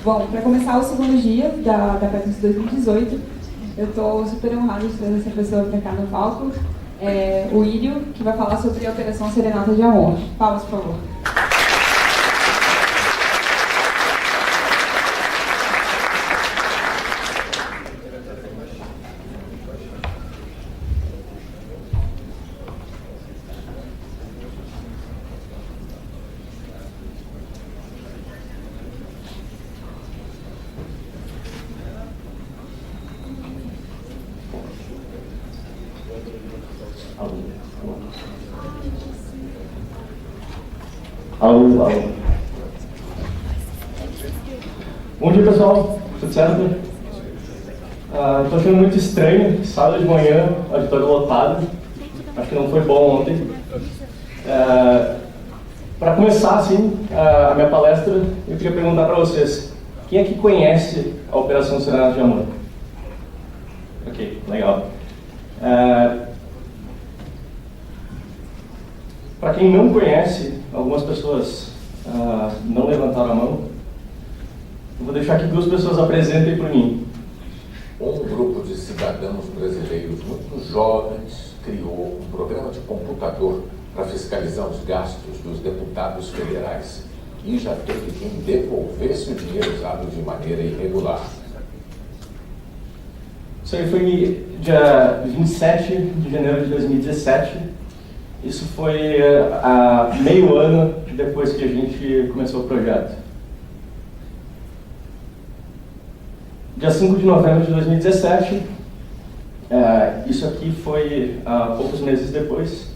Bom, para começar o segundo dia da Petros 2018, eu estou super honrada de trazer essa pessoa para cá no palco, o Írio, que vai falar sobre a Operação Serenata de Amor. Palmas, por favor. Alô. Bom dia, pessoal. Tudo certo? Estou achando muito estranho, sábado de manhã, auditório lotado. Acho que não foi bom ontem. Para começar, assim, a minha palestra, eu queria perguntar para vocês, quem é que conhece a Operação Serenata de Amor? Ok, legal. Para quem não conhece, algumas pessoas não levantaram a mão. Eu vou deixar que duas pessoas apresentem por mim. Um grupo de cidadãos brasileiros muito jovens criou um programa de computador para fiscalizar os gastos dos deputados federais e já teve quem devolvesse o dinheiro usado de maneira irregular. Isso aí foi dia 27 de janeiro de 2017. Isso foi há meio ano depois que a gente começou o projeto. Dia 5 de novembro de 2017, isso aqui foi poucos meses depois.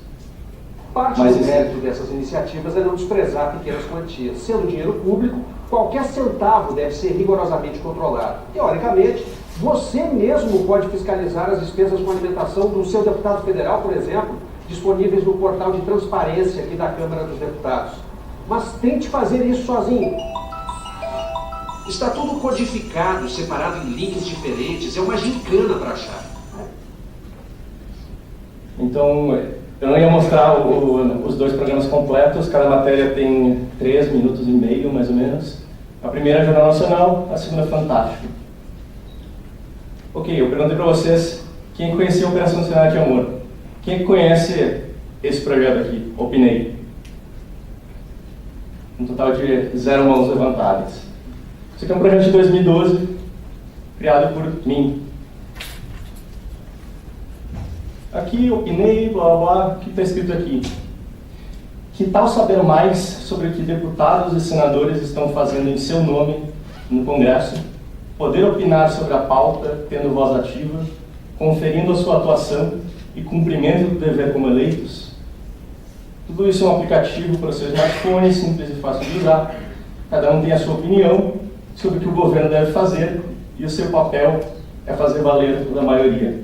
Parte do mérito dessas iniciativas é não desprezar pequenas quantias. Sendo dinheiro público, qualquer centavo deve ser rigorosamente controlado. Teoricamente, você mesmo pode fiscalizar as despesas com alimentação do seu deputado federal, por exemplo, disponíveis no portal de transparência aqui da Câmara dos Deputados. Mas tente fazer isso sozinho. Está tudo codificado, separado em links diferentes. É uma gincana para achar. Então, eu não ia mostrar os dois programas completos. Cada matéria tem 3 minutos e meio, mais ou menos. A primeira é Jornal Nacional, a segunda é Fantástico. Ok, eu perguntei para vocês quem conhecia a Operação Serenata de Amor. Quem conhece esse projeto aqui? Opinei. Um total de 0 mãos levantadas. Isso aqui é um projeto de 2012, criado por mim. Aqui, opinei, blá blá blá, o que está escrito aqui? Que tal saber mais sobre o que deputados e senadores estão fazendo em seu nome no Congresso? Poder opinar sobre a pauta, tendo voz ativa, conferindo a sua atuação e cumprimento do dever como eleitos? Tudo isso é um aplicativo para o seu smartphone, simples e fácil de usar. Cada um tem a sua opinião sobre o que o governo deve fazer e o seu papel é fazer valer a maioria.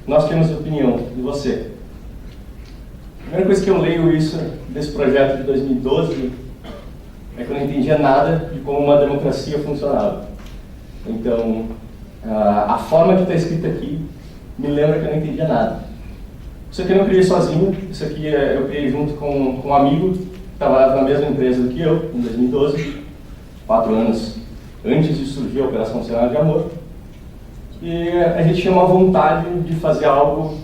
Nós temos opinião, e você? A primeira coisa que eu leio desse projeto de 2012 é que eu não entendia nada de como uma democracia funcionava. Então, a forma que está escrita aqui me lembra que eu não entendia nada. Isso aqui eu não criei sozinho, isso aqui eu criei junto com um amigo que trabalhava na mesma empresa do que eu, em 2012, 4 anos antes de surgir a Operação Serenata de Amor. E a gente tinha uma vontade de fazer algo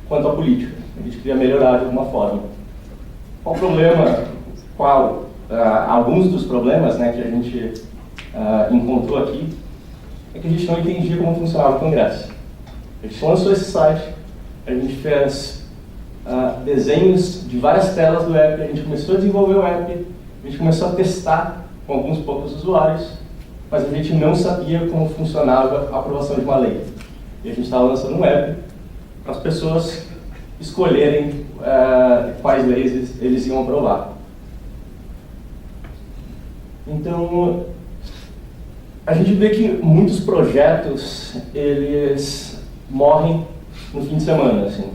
quanto à política. A gente queria melhorar de alguma forma. Qual o problema? Alguns dos problemas, né, que a gente encontrou aqui é que a gente não entendia como funcionava o Congresso. A gente lançou esse site, a gente fez desenhos de várias telas do app, a gente começou a desenvolver o app, a gente começou a testar com alguns poucos usuários, mas a gente não sabia como funcionava a aprovação de uma lei. E a gente estava lançando um app para as pessoas escolherem quais leis eles iam aprovar. Então, a gente vê que muitos projetos, eles morrem no fim de semana, assim.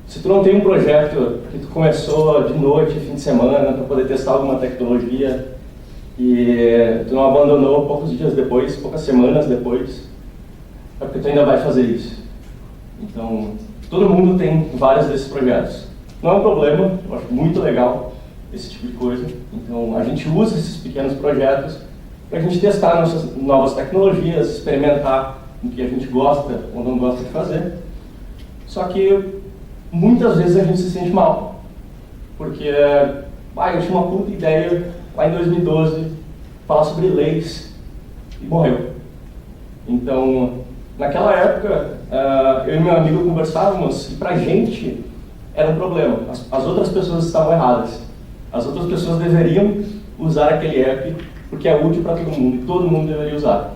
Se tu não tem um projeto que tu começou de noite, fim de semana, para poder testar alguma tecnologia, e tu não abandonou poucos dias depois, poucas semanas depois, é porque tu ainda vai fazer isso. Então, todo mundo tem vários desses projetos. Não é um problema, eu acho muito legal esse tipo de coisa. Então, a gente usa esses pequenos projetos para a gente testar nossas novas tecnologias, experimentar o que a gente gosta ou não gosta de fazer. Só que muitas vezes a gente se sente mal, porque eu tinha uma puta ideia lá em 2012, falar sobre leis, e morreu. Então, naquela época, eu e meu amigo conversávamos, e pra gente era um problema. As outras pessoas estavam erradas. As outras pessoas deveriam usar aquele app, porque é útil para todo mundo, e todo mundo deveria usar.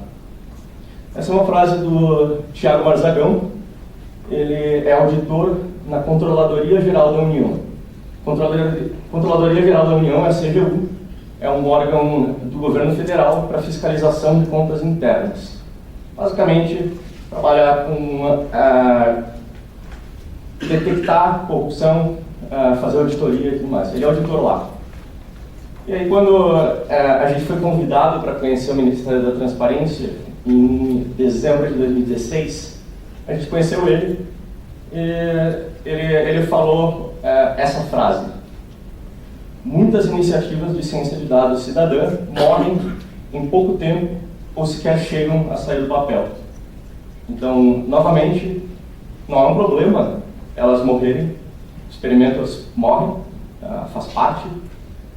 Essa é uma frase do Thiago Marzagão. Ele é auditor na Controladoria Geral da União. Controladoria Geral da União, a CGU, é um órgão do governo federal para fiscalização de contas internas. Basicamente, trabalhar com detectar corrupção, fazer auditoria e tudo mais. Ele é auditor lá. E aí, quando a gente foi convidado para conhecer o Ministério da Transparência, em dezembro de 2016, a gente conheceu ele e ele falou essa frase: muitas iniciativas de ciência de dados cidadã morrem em pouco tempo ou sequer chegam a sair do papel. Então, novamente, não é um problema elas morrerem, experimentos morrem, faz parte,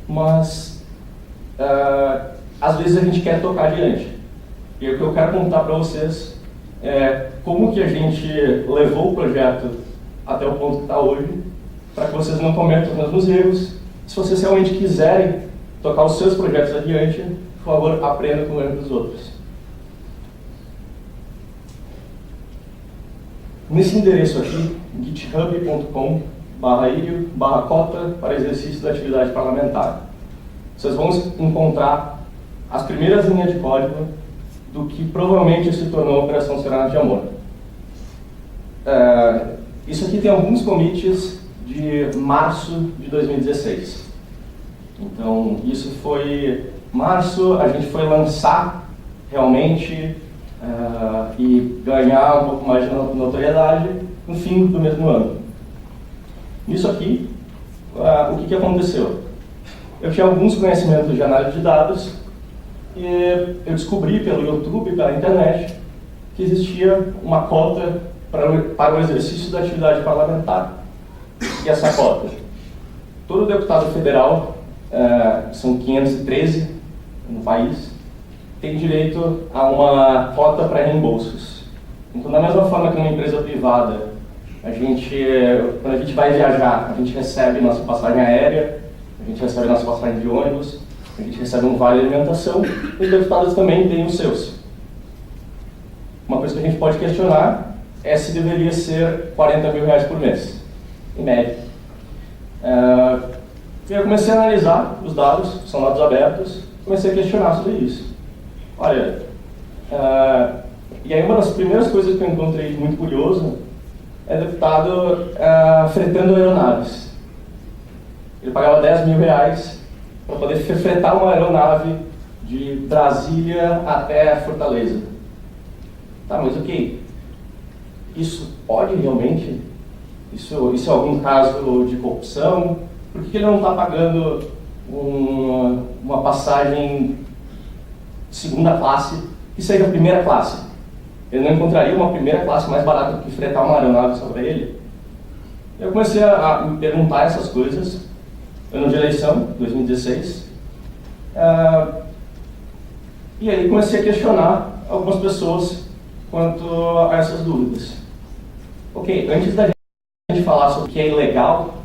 mas às vezes a gente quer tocar adiante. E o que eu quero contar para vocês é como que a gente levou o projeto até o ponto que está hoje, para que vocês não cometam os mesmos erros. Se vocês realmente quiserem tocar os seus projetos adiante, por favor, aprenda com o erro dos outros. Nesse endereço aqui, github.com/ilio/cota para exercício da atividade parlamentar, vocês vão encontrar as primeiras linhas de código do que provavelmente se tornou a Operação Serenata de Amor. Isso aqui tem alguns commits de março de 2016. Então, isso foi março, a gente foi lançar realmente e ganhar um pouco mais de notoriedade no fim do mesmo ano. Isso aqui, o que aconteceu? Eu tinha alguns conhecimentos de análise de dados e eu descobri pelo YouTube, pela internet, que existia uma cota para o exercício da atividade parlamentar. E essa cota? Todo deputado federal, são 513 no país, tem direito a uma cota para reembolsos. Então, da mesma forma que numa empresa privada, quando a gente vai viajar, a gente recebe nossa passagem aérea, a gente recebe nossa passagem de ônibus, a gente recebe um vale de alimentação, e os deputados também têm os seus. Uma coisa que a gente pode questionar é se deveria ser R$40 mil por mês, em média. Eu comecei a analisar os dados, são dados abertos, comecei a questionar sobre isso. Olha, e aí uma das primeiras coisas que eu encontrei muito curioso é deputado fretando aeronaves. Ele pagava R$10 mil para poder fretar uma aeronave de Brasília até Fortaleza. Tá, mas ok, isso pode realmente? Isso é algum caso de corrupção? Por que ele não está pagando uma passagem de segunda classe que seja primeira classe? Ele não encontraria uma primeira classe mais barata do que fretar uma aeronave só para ele? Eu comecei a me perguntar essas coisas. Ano de eleição, 2016. E aí comecei a questionar algumas pessoas quanto a essas dúvidas. Ok, antes da gente falar sobre o que é ilegal,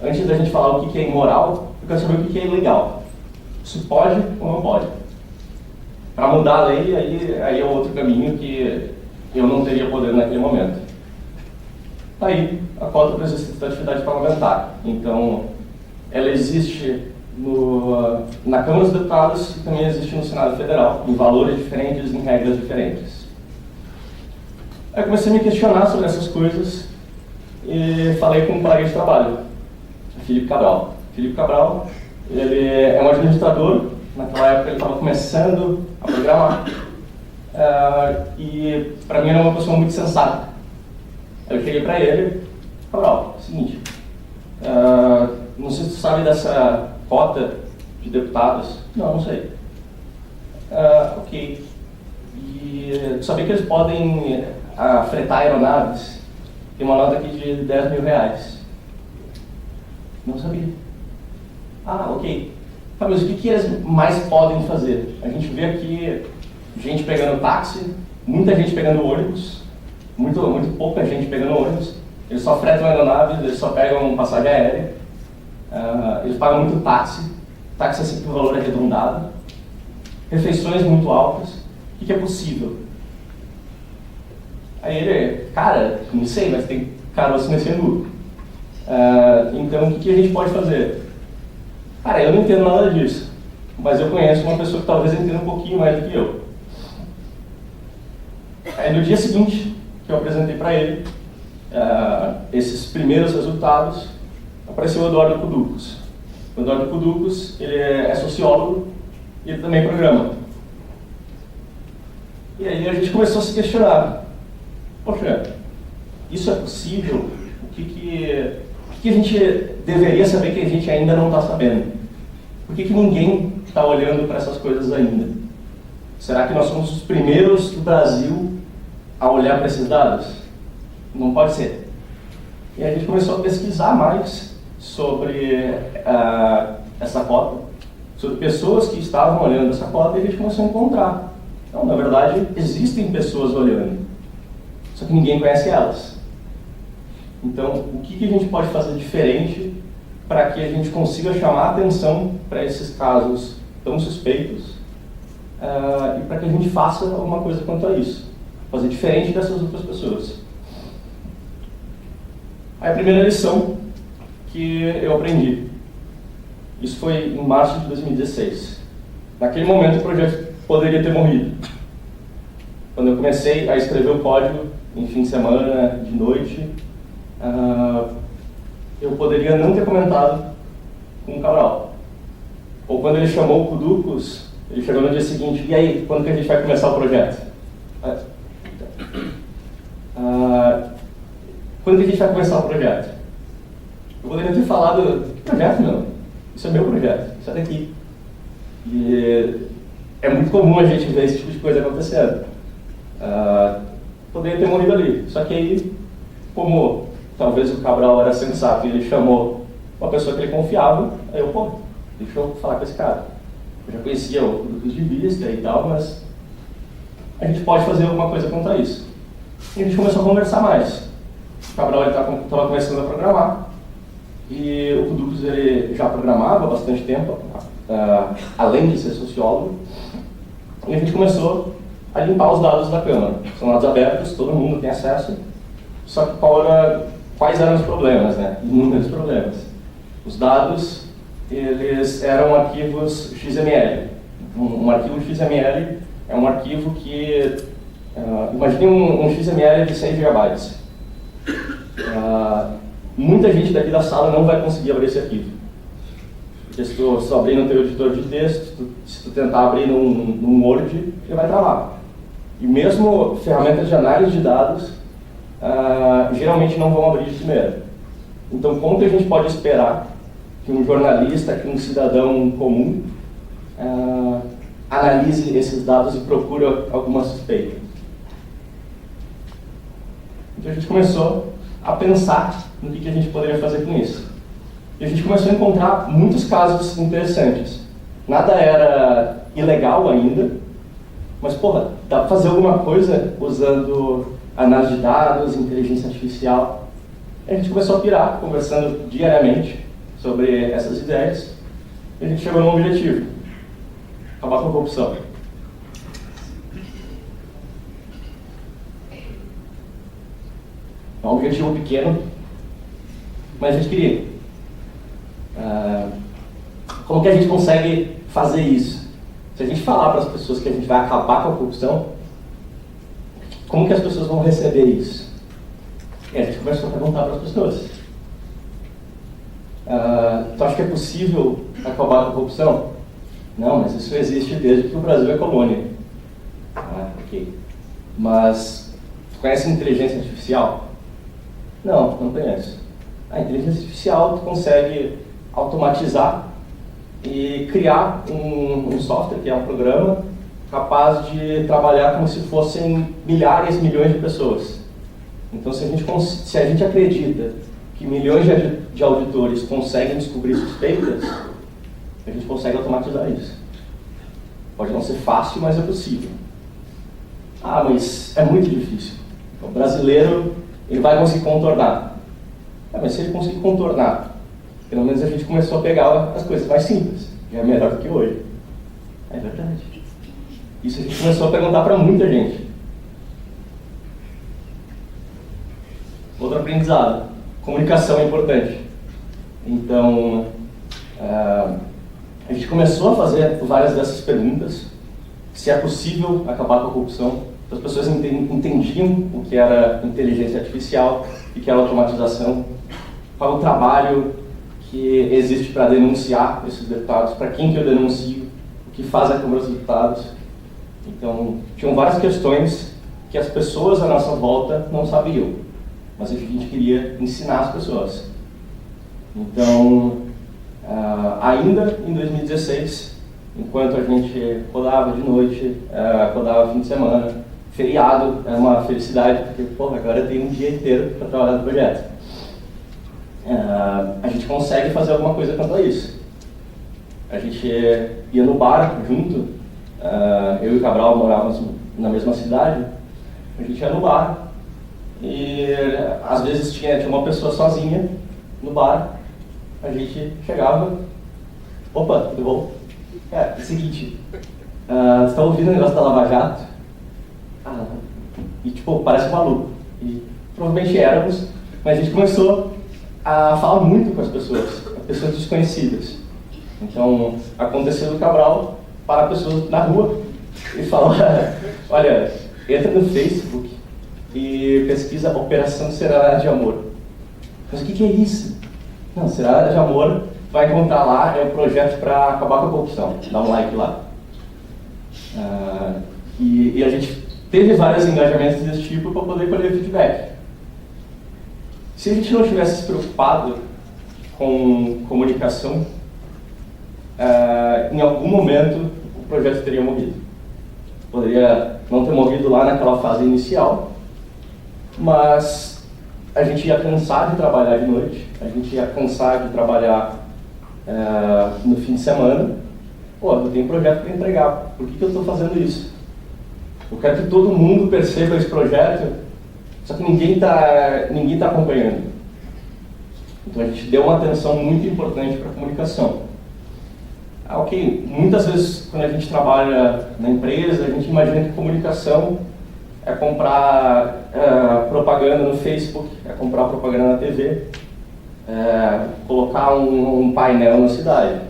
antes da gente falar o que é imoral, eu quero saber o que é ilegal. Isso pode ou não pode? Para mudar a lei, aí é outro caminho que eu não teria poder naquele momento. Tá aí a cota para exercício da atividade parlamentar. Então, ela existe na Câmara dos Deputados e também existe no Senado Federal, em valores diferentes, em regras diferentes. Aí eu comecei a me questionar sobre essas coisas e falei com um colega de trabalho, Felipe Cabral. Felipe Cabral, ele é um administrador, naquela época ele estava começando a programar, e para mim era uma pessoa muito sensata. Eu cheguei para ele, Cabral, seguinte, não sei se tu sabe dessa cota de deputados. Não sei. Ok. E sabia que eles podem fretar aeronaves? Tem uma nota aqui de 10 mil reais. Não sabia. Ok. Mas o que eles mais podem fazer? A gente vê aqui gente pegando táxi, muita gente pegando ônibus, muito pouca gente pegando ônibus. Eles só fretam aeronaves, eles só pegam passagem aérea. Eles pagam muito táxi. Táxi é sempre um valor arredondado. Refeições muito altas. O que é possível? Aí ele, cara, não sei, mas tem caroço nesse angu. Então, o que a gente pode fazer? Cara, eu não entendo nada disso, mas eu conheço uma pessoa que talvez entenda um pouquinho mais do que eu. Aí, no dia seguinte, que eu apresentei para ele esses primeiros resultados, apareceu o Eduardo Kuducos. O Eduardo Kuducos, ele é sociólogo e ele também programa. E aí a gente começou a se questionar. Poxa, isso é possível? O que a gente deveria saber que a gente ainda não está sabendo? Por que ninguém está olhando para essas coisas ainda? Será que nós somos os primeiros do Brasil a olhar para esses dados? Não pode ser. E aí a gente começou a pesquisar mais sobre essa cota, sobre pessoas que estavam olhando essa cota, e a gente começou a encontrar. Então, na verdade, existem pessoas olhando, só que ninguém conhece elas. Então, o que a gente pode fazer diferente para que a gente consiga chamar a atenção para esses casos tão suspeitos e para que a gente faça alguma coisa quanto a isso, fazer diferente dessas outras pessoas. Aí a primeira lição que eu aprendi, isso foi em março de 2016. Naquele momento o projeto poderia ter morrido. Quando eu comecei a escrever o código em fim de semana, de noite, eu poderia não ter comentado com o Cabral. Ou quando ele chamou o Kuducos, ele chegou no dia seguinte, e aí, quando que a gente vai começar o projeto? Quando que a gente vai começar o projeto? Eu poderia ter falado, projeto não, isso é meu projeto, isso é daqui. E é muito comum a gente ver esse tipo de coisa acontecendo. Poderia ter morrido ali, só que aí, como talvez o Cabral era sensato e ele chamou uma pessoa que ele confiava, aí eu, deixa eu falar com esse cara. Eu já conhecia o Kuducos de vista e tal, mas a gente pode fazer alguma coisa contra isso. E a gente começou a conversar mais. O Cabral estava começando a programar, e o Kuducos ele já programava há bastante tempo, além de ser sociólogo, e a gente começou a limpar os dados da Câmara. São dados abertos, todo mundo tem acesso, só que quais eram os problemas, né? Inúmeros problemas. Os dados, eles eram arquivos XML. Um arquivo XML é um arquivo que, imagine um XML de 100 GB. Muita gente daqui da sala não vai conseguir abrir esse arquivo. Porque se tu abrir no teu editor de texto, se tu tentar abrir num Word, ele vai travar. E mesmo ferramentas de análise de dados, geralmente não vão abrir de primeira. Então, como que a gente pode esperar que um jornalista, que um cidadão comum analise esses dados e procure alguma suspeita? Então a gente começou a pensar no que a gente poderia fazer com isso. E a gente começou a encontrar muitos casos interessantes. Nada era ilegal ainda, mas, dá para fazer alguma coisa usando análise de dados, inteligência artificial. E a gente começou a pirar, conversando diariamente sobre essas ideias, e a gente chegou num objetivo: acabar com a corrupção. É um objetivo pequeno, mas a gente queria. Como que a gente consegue fazer isso? Se a gente falar para as pessoas que a gente vai acabar com a corrupção, como que as pessoas vão receber isso? E a gente começou a perguntar para as pessoas. Tu acha que é possível acabar com a corrupção? Não, mas isso existe desde que o Brasil é colônia. Ok. Mas, tu conhece inteligência artificial? Não conheço. A inteligência artificial, tu consegue automatizar e criar um software, que é um programa, capaz de trabalhar como se fossem milhares, milhões de pessoas. Então, se a gente acredita que milhões de auditores conseguem descobrir suspeitas, a gente consegue automatizar isso. Pode não ser fácil, mas é possível. Ah, mas é muito difícil. O brasileiro, ele vai conseguir contornar. Mas se ele conseguir contornar, pelo menos a gente começou a pegar as coisas mais simples. Já é melhor do que hoje. É verdade. Isso a gente começou a perguntar para muita gente. Outro aprendizado. Comunicação é importante. Então, a gente começou a fazer várias dessas perguntas. Se é possível acabar com a corrupção. As pessoas entendiam o que era inteligência artificial, o que era automatização, qual o trabalho que existe para denunciar esses deputados, para quem que eu denuncio, o que faz a Câmara dos Deputados. Então, tinham várias questões que as pessoas à nossa volta não sabiam, mas a gente queria ensinar as pessoas. Então, ainda em 2016, enquanto a gente rodava de noite, rodava fim de semana, feriado, é uma felicidade, porque porra, agora eu tenho um dia inteiro para trabalhar no projeto. A gente consegue fazer alguma coisa quanto a isso. A gente ia no bar junto, eu e o Cabral morávamos na mesma cidade, a gente ia no bar e às vezes tinha uma pessoa sozinha no bar, a gente chegava, opa, tudo bom? É o seguinte, você está ouvindo o negócio da Lava Jato? E tipo, parece maluco. E provavelmente éramos, mas a gente começou a falar muito com as pessoas desconhecidas. Então, aconteceu do Cabral para pessoas na rua e falar, olha, entra no Facebook e pesquisa Operação Serenata de Amor. Mas o que é isso? Não, Serenata de Amor, vai encontrar lá, é um projeto para acabar com a corrupção. Dá um like lá. E a gente teve vários engajamentos desse tipo para poder colher feedback. Se a gente não tivesse se preocupado com comunicação, em algum momento o projeto teria morrido. Poderia não ter morrido lá naquela fase inicial, mas a gente ia cansar de trabalhar de noite, a gente ia cansar de trabalhar no fim de semana. Pô, eu tenho um projeto para entregar, por que eu estou fazendo isso? Eu quero que todo mundo perceba esse projeto, só que ninguém tá acompanhando. Então a gente deu uma atenção muito importante para a comunicação. Ok, muitas vezes quando a gente trabalha na empresa, a gente imagina que comunicação é comprar propaganda no Facebook, é comprar propaganda na TV, colocar um painel na cidade.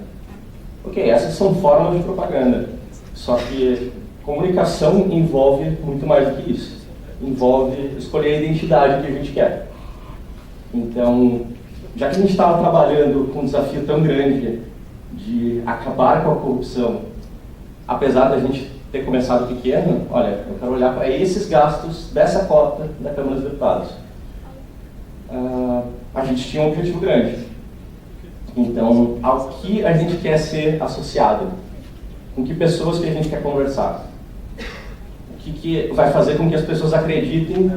Ok, essas são formas de propaganda, só que comunicação envolve muito mais do que isso. Envolve escolher a identidade que a gente quer. Então, já que a gente estava trabalhando com um desafio tão grande de acabar com a corrupção, apesar da gente ter começado pequeno, olha, eu quero olhar para esses gastos dessa cota da Câmara dos Deputados. A gente tinha um objetivo grande. Então, ao que a gente quer ser associado? Com que pessoas que a gente quer conversar? O que vai fazer com que as pessoas acreditem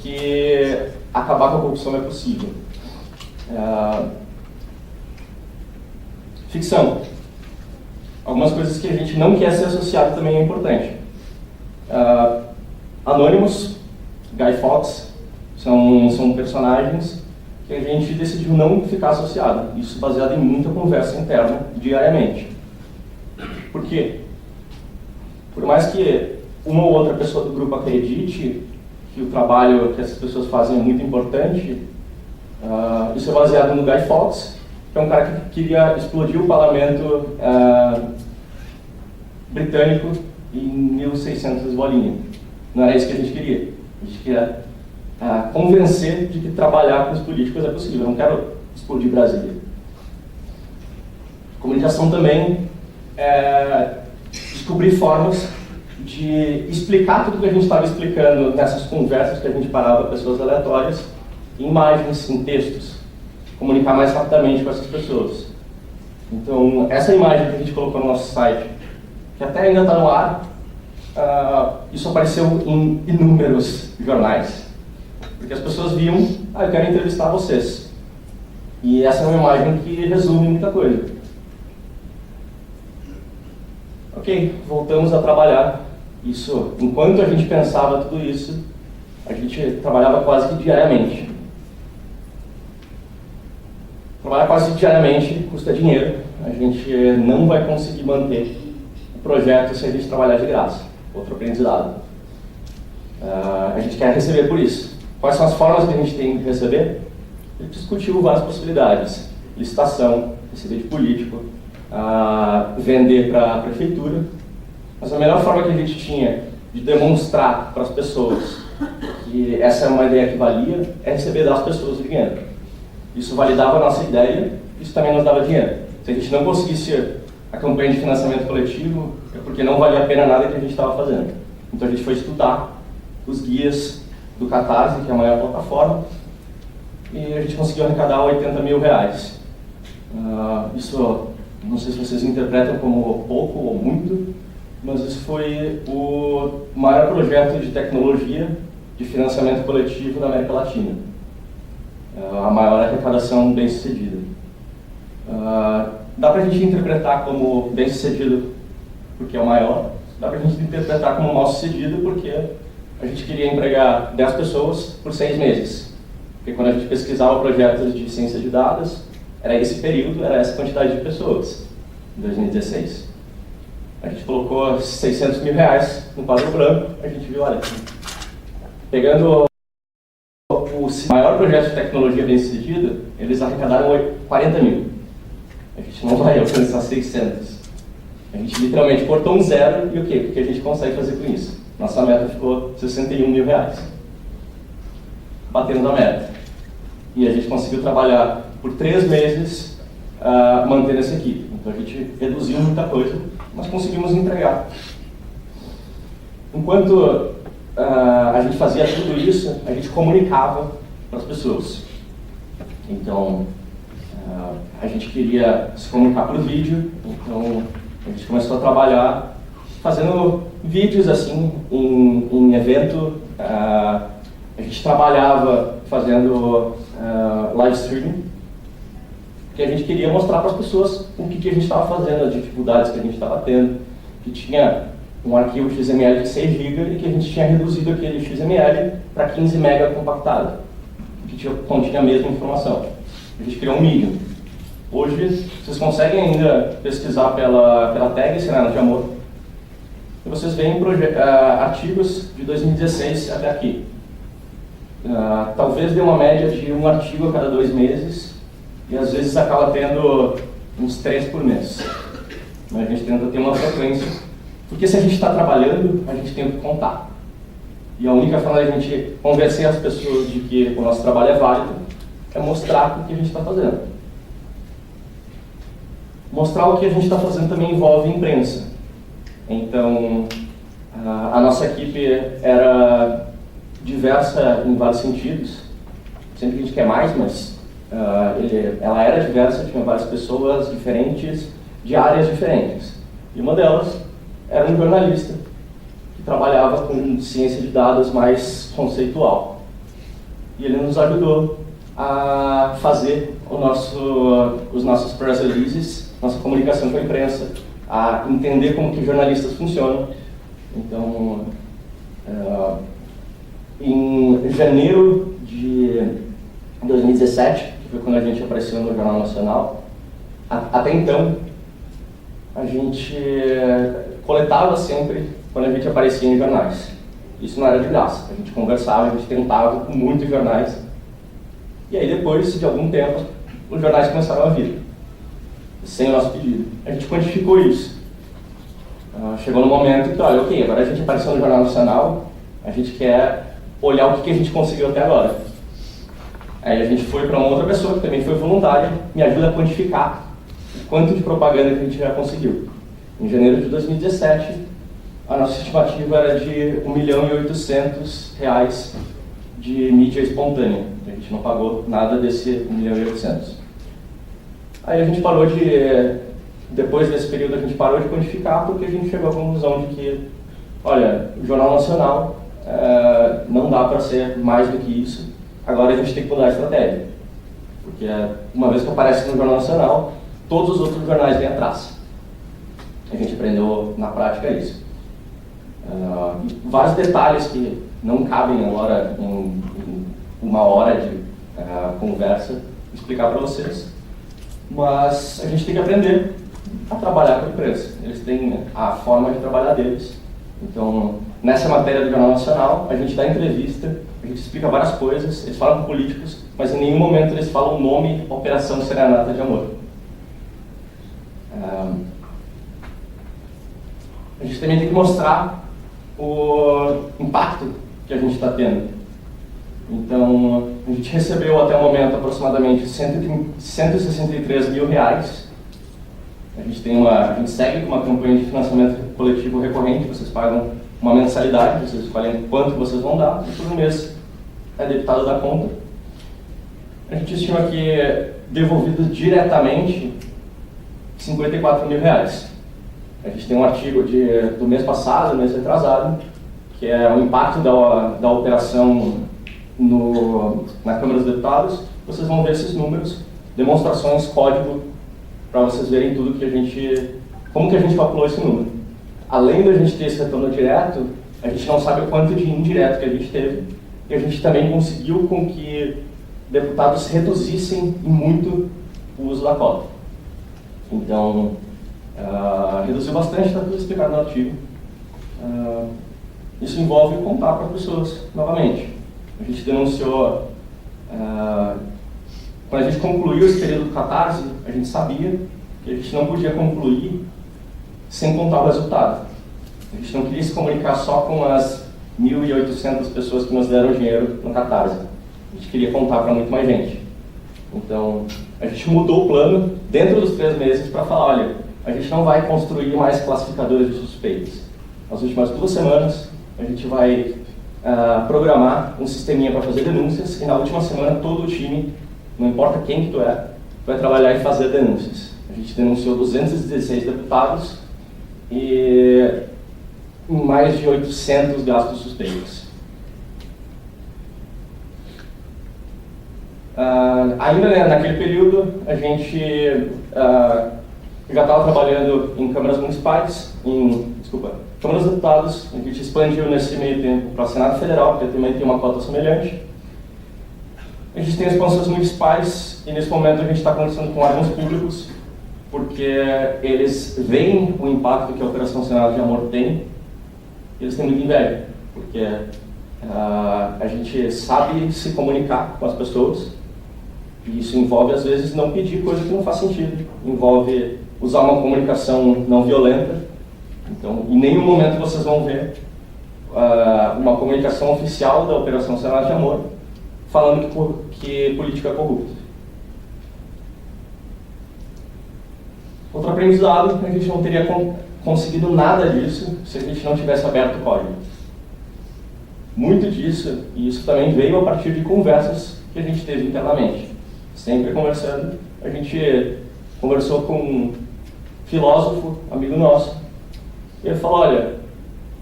que acabar com a corrupção é possível? Ficção. Algumas coisas que a gente não quer ser associado também é importante. Anonymous, Guy Fawkes, são personagens que a gente decidiu não ficar associado. Isso baseado em muita conversa interna, diariamente. Por quê? Por mais que uma ou outra pessoa do grupo acredite que o trabalho que essas pessoas fazem é muito importante, isso é baseado no Guy Fawkes, que é um cara que queria explodir o parlamento britânico em 1600 bolinha. Não era isso que a gente queria. A gente queria convencer de que trabalhar com os políticos é possível. Eu não quero explodir Brasília. Comunicação também descobrir formas de explicar tudo que a gente estava explicando nessas conversas que a gente parava pessoas aleatórias, em imagens, em textos, comunicar mais rapidamente com essas pessoas. Então, essa imagem que a gente colocou no nosso site, que até ainda está no ar, isso apareceu em inúmeros jornais. Porque as pessoas viam, eu quero entrevistar vocês. E essa é uma imagem que resume muita coisa. Ok, voltamos a trabalhar. Isso, enquanto a gente pensava tudo isso, a gente trabalhava quase que diariamente. Trabalhar quase que diariamente custa dinheiro. A gente não vai conseguir manter o projeto se a gente trabalhar de graça. Outro aprendizado. A gente quer receber por isso. Quais são as formas que a gente tem de receber? A gente discutiu várias possibilidades. Licitação, receber de político, vender para a prefeitura. Mas a melhor forma que a gente tinha de demonstrar para as pessoas que essa é uma ideia que valia é receber das pessoas o dinheiro. Isso validava a nossa ideia, isso também nos dava dinheiro. Se a gente não conseguisse a campanha de financiamento coletivo, é porque não valia a pena nada que a gente estava fazendo. Então a gente foi estudar os guias do Catarse, que é a maior plataforma, e a gente conseguiu arrecadar R$80 mil. Isso, não sei se vocês interpretam como pouco ou muito, mas isso foi o maior projeto de tecnologia de financiamento coletivo da América Latina. A maior arrecadação bem-sucedida. Dá para a gente interpretar como bem-sucedido porque é o maior, dá para a gente interpretar como mal-sucedido porque a gente queria empregar 10 pessoas por 6 meses. Porque quando a gente pesquisava projetos de ciência de dados, era esse período, era essa quantidade de pessoas, em 2016. A gente colocou R$600 mil no quadro branco, a gente viu, olha, pegando o maior projeto de tecnologia bem-sucedido, eles arrecadaram 40 mil. A gente não vai alcançar 600. A gente literalmente cortou um zero e o quê? O que a gente consegue fazer com isso? Nossa meta ficou R$61 mil. Batendo na meta. E a gente conseguiu trabalhar por 3 meses mantendo essa equipe. Então a gente reduziu muita coisa, mas conseguimos entregar. Enquanto a gente fazia tudo isso, a gente comunicava para as pessoas. Então, a gente queria se comunicar por vídeo, então a gente começou a trabalhar fazendo vídeos assim em evento. A gente trabalhava fazendo live streaming, porque a gente queria mostrar para as pessoas o que a gente estava fazendo, as dificuldades que a gente estava tendo, que tinha um arquivo XML de 6 GB e que a gente tinha reduzido aquele XML para 15 MB compactado, que continha a mesma informação. A gente criou um Medium. Hoje, vocês conseguem ainda pesquisar pela tag Serenata de Amor, e vocês veem artigos de 2016 até aqui. Talvez dê uma média de um artigo a cada 2 meses, e às vezes acaba tendo uns 3 por mês. Mas a gente tenta ter uma frequência, porque se a gente está trabalhando, a gente tem o que contar. E a única forma de a gente convencer as pessoas de que o nosso trabalho é válido é mostrar o que a gente está fazendo. Mostrar o que a gente está fazendo também envolve imprensa. Então, a nossa equipe era diversa em vários sentidos. Sempre que a gente quer mais, mas ela era diversa, tinha várias pessoas diferentes, de áreas diferentes. E uma delas era um jornalista que trabalhava com ciência de dados mais conceitual. E ele nos ajudou a fazer os nossos press releases, nossa comunicação com a imprensa, a entender como que jornalistas funcionam. Então, em janeiro de 2017, que foi quando a gente apareceu no Jornal Nacional, até então, a gente coletava sempre quando a gente aparecia em jornais. Isso não era de graça, a gente conversava, a gente tentava com muitos jornais. E aí depois de algum tempo, os jornais começaram a vir, sem o nosso pedido. A gente quantificou isso. Chegou no momento que, olha, ok, agora a gente apareceu no Jornal Nacional, a gente quer olhar o que a gente conseguiu até agora. Aí a gente foi para uma outra pessoa, que também foi voluntária, me ajuda a quantificar o quanto de propaganda que a gente já conseguiu. Em janeiro de 2017, a nossa estimativa era de R$1.800.000 de mídia espontânea. A gente não pagou nada desse R$1.800.000. Aí a gente parou depois desse período a gente parou de quantificar porque a gente chegou à conclusão de que olha, o Jornal Nacional não dá para ser mais do que isso, agora a gente tem que mudar a estratégia. Porque uma vez que aparece no Jornal Nacional, todos os outros jornais vêm atrás. A gente aprendeu na prática isso. Vários detalhes que não cabem agora em uma hora de conversa explicar para vocês, mas a gente tem que aprender a trabalhar com a empresa. Eles têm a forma de trabalhar deles. Então, nessa matéria do Jornal Nacional, a gente dá entrevista, a gente explica várias coisas, eles falam com políticos, mas em nenhum momento eles falam o nome Operação Serenata de Amor. A gente também tem que mostrar o impacto que a gente está tendo. Então, a gente recebeu até o momento aproximadamente 163 mil reais. A gente segue com uma campanha de financiamento coletivo recorrente, vocês pagam uma mensalidade, vocês escolhem quanto vocês vão dar, e todo mês é debitado da conta. A gente estima que devolvido diretamente 54 mil reais. A gente tem um artigo do mês passado, mês retrasado, que é o impacto da operação na Câmara dos Deputados. Vocês vão ver esses números, demonstrações, código, para vocês verem tudo como que a gente calculou esse número. Além da gente ter esse retorno direto, a gente não sabe o quanto de indireto que a gente teve, e a gente também conseguiu com que deputados reduzissem muito o uso da cota. Então, reduziu bastante, está tudo explicado no artigo. Isso envolve contar para pessoas, novamente. A gente denunciou, quando a gente concluiu esse período do Catarse, a gente sabia que a gente não podia concluir sem contar o resultado. A gente não queria se comunicar só com as 1.800 pessoas que nos deram dinheiro no Catarse. A gente queria contar para muito mais gente. Então, a gente mudou o plano dentro dos 3 meses para falar, olha, a gente não vai construir mais classificadores de suspeitos. Nas últimas 2 semanas, a gente vai programar um sisteminha para fazer denúncias, e na última semana todo o time, não importa quem que tu é, vai trabalhar em fazer denúncias. A gente denunciou 216 deputados e mais de 800 gastos suspeitos. Ainda naquele período, a gente já estava trabalhando em câmaras municipais, câmaras de deputados. A gente expandiu nesse meio tempo para o Senado Federal, que também tem uma cota semelhante. A gente tem expansões municipais, e nesse momento a gente está conversando com órgãos públicos, porque eles veem o impacto que a Operação Serenata de Amor tem, e eles têm muita inveja, porque a gente sabe se comunicar com as pessoas, e isso envolve, às vezes, não pedir coisa que não faz sentido, envolve usar uma comunicação não violenta. Então, em nenhum momento vocês vão ver uma comunicação oficial da Operação Serenata de Amor falando que política é corrupta. Outro aprendizado, a gente não teria conseguido nada disso se a gente não tivesse aberto o código. Muito disso, e isso também veio a partir de conversas que a gente teve internamente. Sempre conversando, a gente conversou com um filósofo, amigo nosso, e ele falou, olha,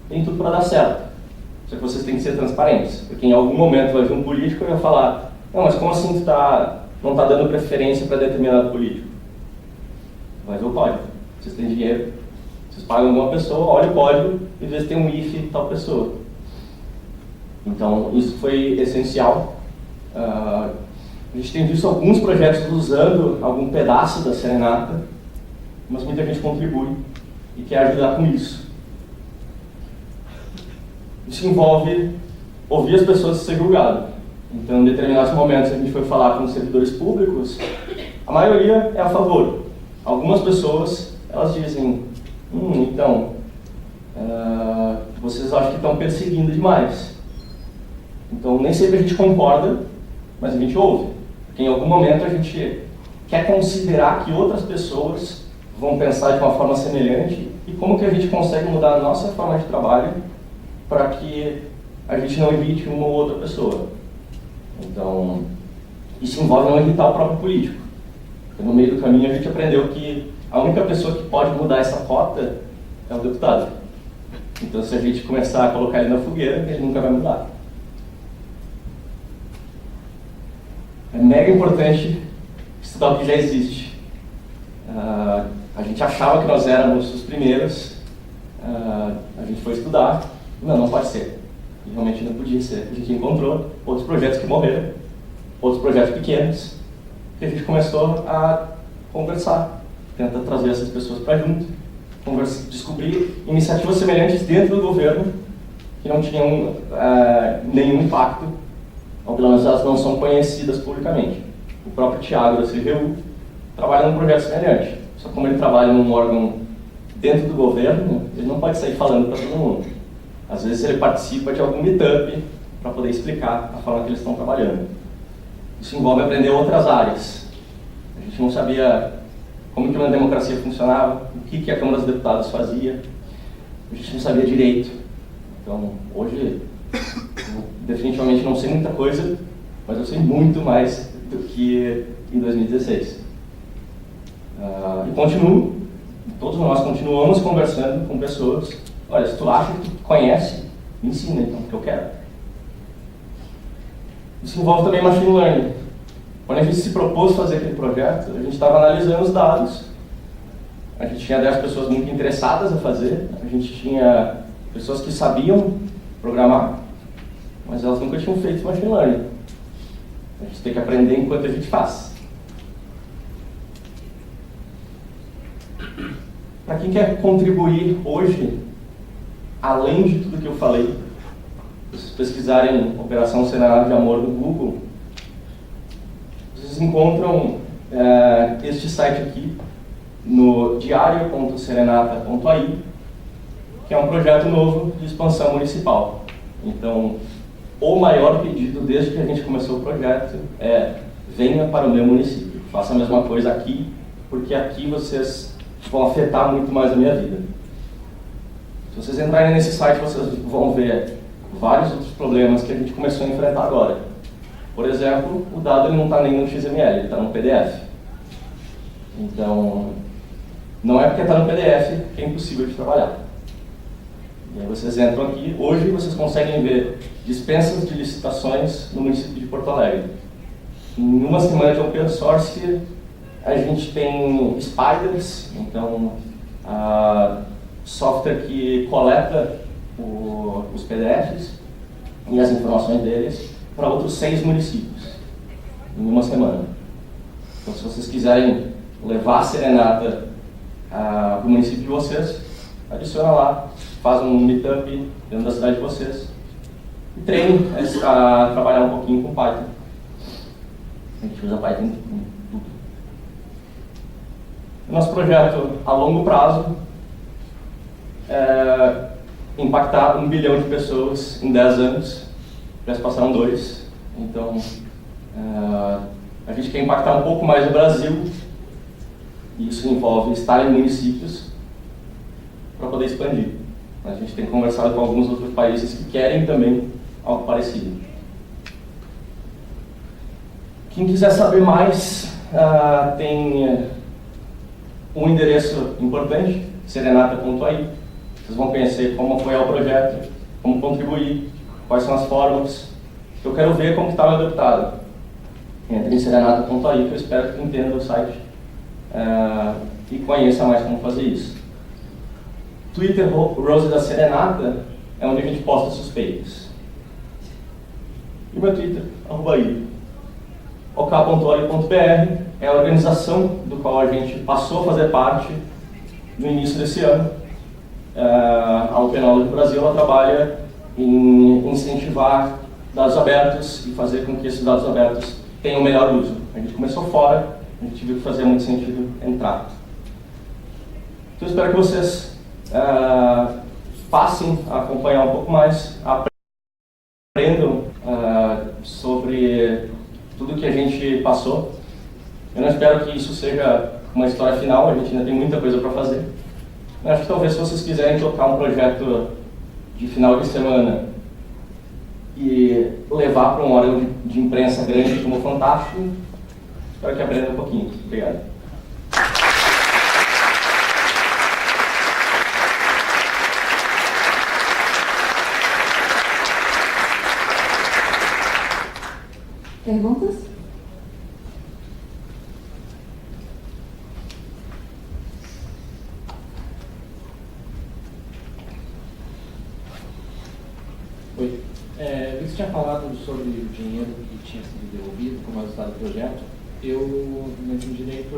tem tudo para dar certo, só que vocês têm que ser transparentes, porque em algum momento vai vir um político e vai falar, não, mas como assim tu não está dando preferência para determinado político? Vai ver o código, vocês têm dinheiro, vocês pagam alguma pessoa, olha o código e vê se tem um IF tal pessoa. Então, isso foi essencial. A gente tem visto alguns projetos usando algum pedaço da Serenata, mas muita gente contribui e quer ajudar com isso. Isso envolve ouvir as pessoas ser julgado. Então, em determinados momentos, a gente foi falar com os servidores públicos, a maioria é a favor. Algumas pessoas, elas dizem, então, vocês acham que estão perseguindo demais. Então, nem sempre a gente concorda, mas a gente ouve. Porque em algum momento a gente quer considerar que outras pessoas vão pensar de uma forma semelhante e como que a gente consegue mudar a nossa forma de trabalho para que a gente não irrite uma ou outra pessoa. Então, isso envolve não irritar o próprio político. Porque no meio do caminho a gente aprendeu que a única pessoa que pode mudar essa cota é o deputado. Então, se a gente começar a colocar ele na fogueira, ele nunca vai mudar. É mega importante estudar o que já existe. A gente achava que nós éramos os primeiros, a gente foi estudar, não pode ser. E realmente não podia ser. A gente encontrou outros projetos que morreram, outros projetos pequenos, e a gente começou a conversar, tentar trazer essas pessoas para junto, descobrir iniciativas semelhantes dentro do governo que não tinham nenhum impacto, ou pelo menos elas não são conhecidas publicamente. O próprio Thiago da CGU trabalha num projeto semelhante, só que como ele trabalha num órgão dentro do governo, ele não pode sair falando para todo mundo. Às vezes ele participa de algum meetup para poder explicar a forma que eles estão trabalhando. Isso envolve aprender outras áreas. A gente não sabia como que uma democracia funcionava, o que a Câmara dos Deputados fazia, a gente não sabia direito. Então, hoje, eu definitivamente não sei muita coisa, mas eu sei muito mais do que em 2016. E continuo, todos nós continuamos conversando com pessoas. Olha, se tu acha que tu conhece, me ensina então, que eu quero. Isso envolve também machine learning. Quando a gente se propôs fazer aquele projeto, a gente estava analisando os dados. A gente tinha 10 pessoas muito interessadas a fazer, a gente tinha pessoas que sabiam programar, mas elas nunca tinham feito machine learning. A gente tem que aprender enquanto a gente faz. Para quem quer contribuir hoje, além de tudo que eu falei, se vocês pesquisarem Operação Serenata de Amor no Google, vocês encontram este site aqui no diario.serenata.ai, que é um projeto novo de expansão municipal. Então, o maior pedido desde que a gente começou o projeto é: venha para o meu município, faça a mesma coisa aqui, porque aqui vocês vão afetar muito mais a minha vida. Se vocês entrarem nesse site, vocês vão ver vários outros problemas que a gente começou a enfrentar agora. Por exemplo, o dado ele não está nem no XML, ele está no PDF. Então, não é porque está no PDF que é impossível de trabalhar. E aí vocês entram aqui, hoje vocês conseguem ver dispensas de licitações no município de Porto Alegre. Em uma semana de open source, a gente tem Spiders, então software que coleta os PDFs e as informações deles para outros 6 municípios em uma semana. Então, se vocês quiserem levar a Serenata para o município de vocês, adiciona lá, faz um meetup dentro da cidade de vocês e treine a trabalhar um pouquinho com Python. A gente usa Python em tudo. O nosso projeto a longo prazo é impactar 1 bilhão de pessoas em 10 anos. Já se passaram 2. Então, a gente quer impactar um pouco mais o Brasil. E isso envolve estar em municípios para poder expandir. A gente tem conversado com alguns outros países que querem também algo parecido. Quem quiser saber mais, tem um endereço importante, serenata.ai. Vocês vão conhecer como apoiar o projeto, como contribuir, quais são as formas. Eu quero ver como está o meu deputado. Entre em serenata.ai, que eu espero que entenda o site e conheça mais como fazer isso. Twitter Rose da Serenata é onde a gente posta suspeitas. E meu Twitter, @i. ok.ori.br é a organização do qual a gente passou a fazer parte no início desse ano. A Open Knowledge do Brasil ela trabalha em incentivar dados abertos e fazer com que esses dados abertos tenham melhor uso. A gente começou fora, a gente viu que fazia muito sentido entrar. Então eu espero que vocês passem a acompanhar um pouco mais, aprendam sobre tudo que a gente passou. Eu não espero que isso seja uma história final, a gente ainda tem muita coisa para fazer. Eu acho que talvez se vocês quiserem tocar um projeto de final de semana e levar para um órgão de imprensa grande como o Fantástico, espero que aprendam um pouquinho. Obrigado. Perguntas? Oi. Você tinha falado sobre o dinheiro que tinha sido devolvido como resultado do projeto. Eu não entendi direito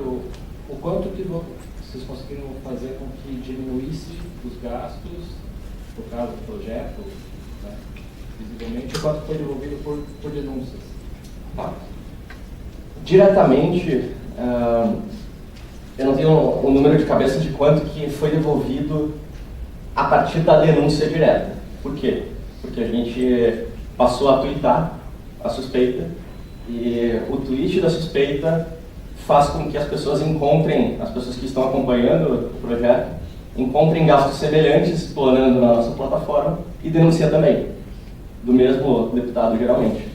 o quanto que vocês conseguiram fazer com que diminuísse os gastos, por causa do projeto, né, visivelmente, o quanto foi devolvido por denúncias. Diretamente, eu não tenho o número de cabeça de quanto que foi devolvido a partir da denúncia direta. Por quê? Porque a gente passou a tuitar a suspeita e o tweet da suspeita faz com que as pessoas encontrem, as pessoas que estão acompanhando o projeto, encontrem gastos semelhantes explorando na nossa plataforma e denuncia também, do mesmo deputado geralmente.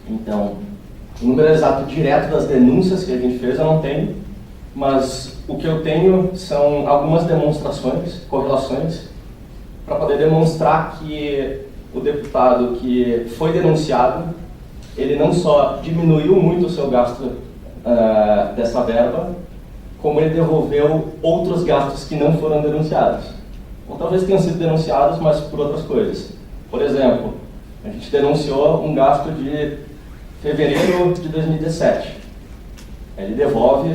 Então, o número exato direto das denúncias que a gente fez eu não tenho, mas o que eu tenho são algumas demonstrações, correlações, para poder demonstrar que o deputado que foi denunciado, ele não só diminuiu muito o seu gasto dessa verba, como ele devolveu outros gastos que não foram denunciados. Ou talvez tenham sido denunciados, mas por outras coisas. Por exemplo, a gente denunciou um gasto de fevereiro de 2017. Ele devolve,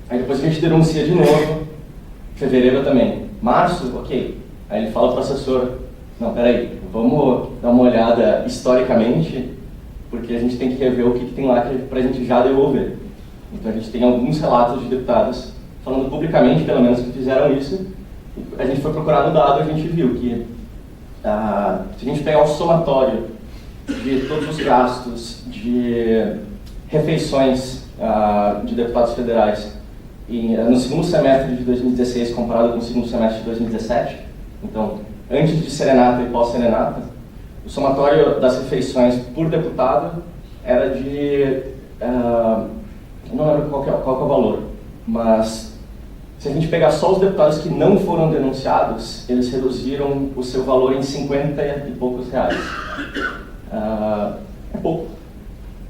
aí depois a gente denuncia de novo, fevereiro também. Março, ok. Aí ele fala para o assessor, não, peraí, vamos dar uma olhada historicamente, porque a gente tem que rever o que tem lá para a gente já devolver. Então a gente tem alguns relatos de deputados falando publicamente, pelo menos, que fizeram isso. A gente foi procurar no dado e a gente viu que se a gente pegar o somatório de todos os gastos de refeições de deputados federais no segundo semestre de 2016 comparado com o segundo semestre de 2017, então antes de serenata e pós-serenata, o somatório das refeições por deputado era de, não lembro qual que é o valor, mas se a gente pegar só os deputados que não foram denunciados, eles reduziram o seu valor em 50 e poucos reais. É pouco.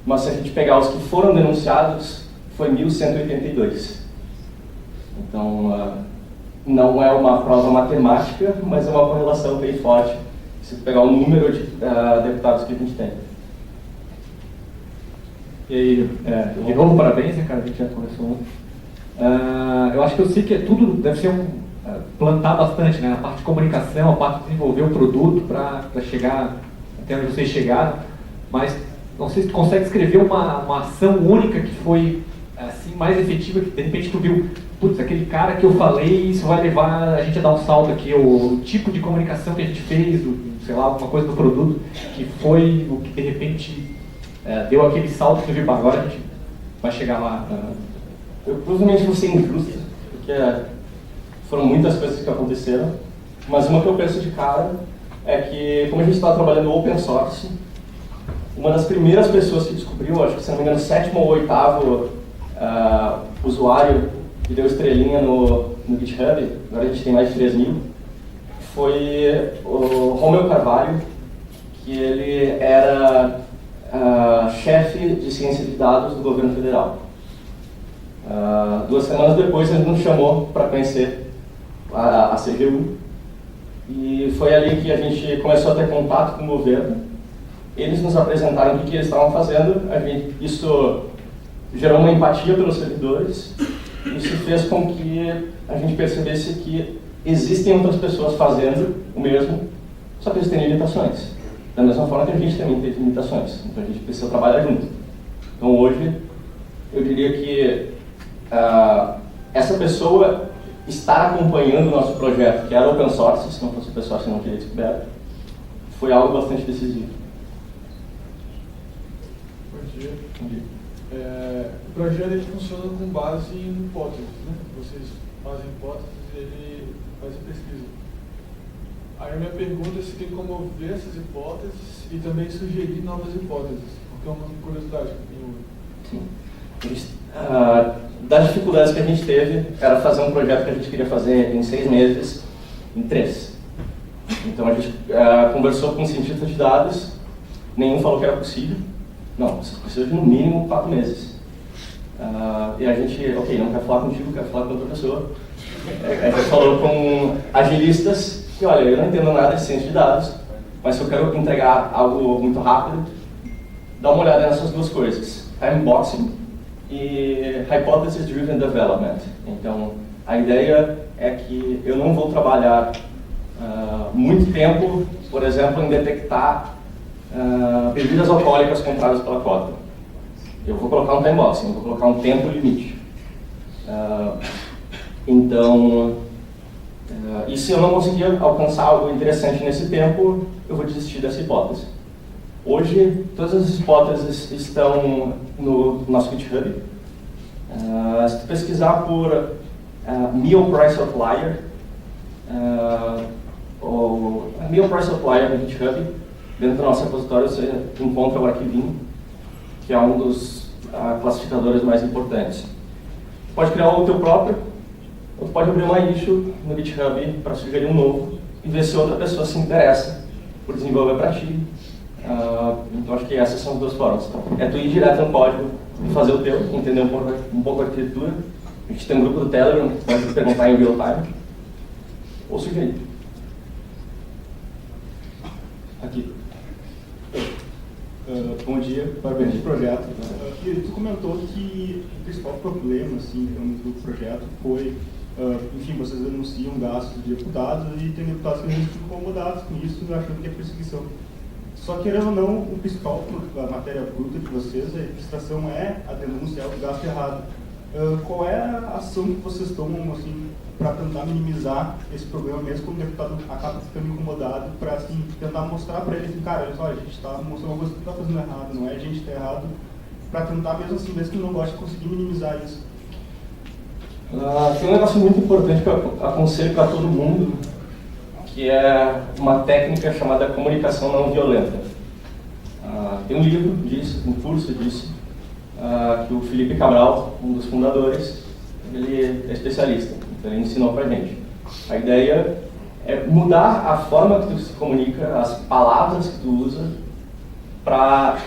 Mas se a gente pegar os que foram denunciados, foi 1.182. Então, não é uma prova matemática, mas é uma correlação bem forte se pegar o número de deputados que a gente tem. E aí, de novo, parabéns, né, cara? A gente já começou ontem. Eu acho que eu sei que tudo deve ser plantar bastante, né? A parte de comunicação, a parte de desenvolver o produto para chegar até onde vocês chegaram, mas não sei se tu consegue escrever uma ação única que foi assim, mais efetiva, que de repente tu viu, putz, aquele cara que eu falei, isso vai levar a gente a dar um salto aqui, o tipo de comunicação que a gente fez, sei lá, alguma coisa do produto, que foi o que de repente deu aquele salto que tu viu, para agora a gente vai chegar lá. Eu provavelmente vou ser injusto, porque foram muitas coisas que aconteceram, mas uma que eu penso de cara é que, como a gente estava trabalhando open source, uma das primeiras pessoas que descobriu, acho que se não me engano, 7º ou 8º usuário que deu estrelinha no GitHub, agora a gente tem mais de 3.000, foi o Romeu Carvalho, que ele era chefe de ciência de dados do governo federal. 2 semanas depois ele nos chamou para conhecer a CGU e foi ali que a gente começou a ter contato com o governo. Eles nos apresentaram o que eles estavam fazendo, isso gerou uma empatia pelos servidores, isso fez com que a gente percebesse que existem outras pessoas fazendo o mesmo, só que eles têm limitações. Da mesma forma que a gente também tem limitações, então a gente precisa trabalhar junto. Então hoje, eu diria que essa pessoa estar acompanhando o nosso projeto, que era open source, se não fosse open source não teria descoberto, foi algo bastante decisivo. Bom dia. Bom dia. O projeto ele funciona com base em hipóteses, né? Vocês fazem hipóteses e ele faz a pesquisa. Aí a minha pergunta é se tem como ver essas hipóteses e também sugerir novas hipóteses, porque é uma curiosidade que eu tenho. Sim. Das dificuldades que a gente teve, era fazer um projeto que a gente queria fazer em 6 meses, em 3. Então a gente conversou com cientistas de dados, nenhum falou que era possível, Não, você precisa de no mínimo 4 meses. E a gente, ok, não quer falar contigo, quer falar com outra pessoa. A gente falou com agilistas que, olha, eu não entendo nada de ciência de dados, mas se eu quero entregar algo muito rápido, dá uma olhada nessas duas coisas, time boxing e hypothesis driven development. Então, a ideia é que eu não vou trabalhar muito tempo, por exemplo, em detectar bebidas alcoólicas compradas pela Cota. Eu vou colocar um time boxing, eu vou colocar um tempo limite. Então, e se eu não conseguir alcançar algo interessante nesse tempo, eu vou desistir dessa hipótese. Hoje, todas as hipóteses estão no nosso GitHub. Se tu pesquisar por Meal Price Outlier, ou Meal Price Outlier no GitHub, dentro do nosso repositório você encontra o arquivinho, que é um dos classificadores mais importantes. Tu pode criar o teu próprio, ou tu pode abrir uma issue no GitHub para sugerir um novo e ver se outra pessoa se interessa por desenvolver para ti. Então acho que essas são as duas formas. É tu ir direto no código e fazer o teu, entender um pouco a arquitetura. A gente tem um grupo do Telegram que pode perguntar em real time, ou sugerir. Aqui. Bom dia, parabéns do projeto. Tu comentou que o principal problema, assim, do projeto foi, enfim, vocês denunciam gastos de deputados e tem deputados que ficam incomodados com isso, achando que é perseguição. Só que, querendo ou não, o principal, a matéria bruta de vocês, a registração é a denúncia, é o gasto errado. Qual é a ação que vocês tomam, assim, para tentar minimizar esse problema, mesmo quando o deputado acaba ficando incomodado, para assim, tentar mostrar para ele, assim, cara, olha só, a gente está mostrando uma coisa que está fazendo errado, não é a gente está errado, para tentar mesmo assim, mesmo que não goste, conseguir minimizar isso? Tem um negócio muito importante que eu aconselho para todo mundo, que é uma técnica chamada comunicação não violenta. Tem um livro disso, um curso disso, que o Felipe Cabral, um dos fundadores, ele é especialista, então ele ensinou pra gente. A ideia é mudar a forma que tu se comunica, as palavras que tu usa, para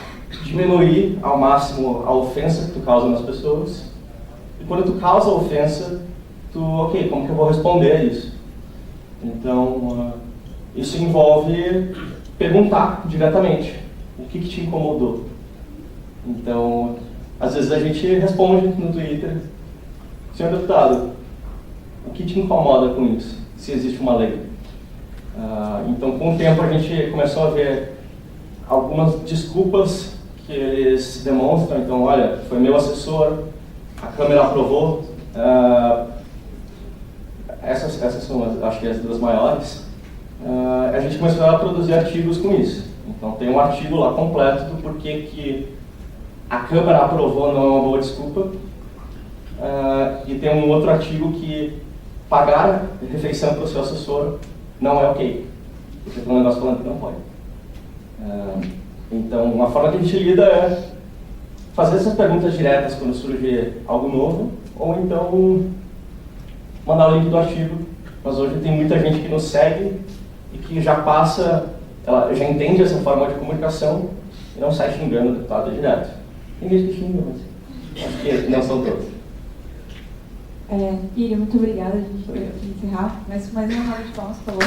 diminuir ao máximo a ofensa que tu causa nas pessoas. E quando tu causa a ofensa, ok, como que eu vou responder a isso? Então, isso envolve perguntar diretamente o que te incomodou. Então, às vezes a gente responde no Twitter: senhor deputado, o que te incomoda com isso, se existe uma lei? Então, com o tempo, a gente começou a ver algumas desculpas que eles demonstram. Então, olha, foi meu assessor, a Câmara aprovou. Essas são, acho que, as duas maiores. A gente começou a produzir artigos com isso. Então, tem um artigo lá completo do porquê que a Câmara aprovou não é uma boa desculpa. E tem um outro artigo que pagar refeição para o seu assessor não é ok. Porque tem um negócio falando que não pode. Então, uma forma que a gente lida é fazer essas perguntas diretas quando surge algo novo, ou então mandar o link do artigo. Mas hoje tem muita gente que nos segue e que já passa, ela já entende essa forma de comunicação e não sai xingando o deputado direto. Tem gente que xinga, mas acho que não são todos. Iri, muito obrigada. A gente vai encerrar. Mas mais uma roda de palmas, por favor.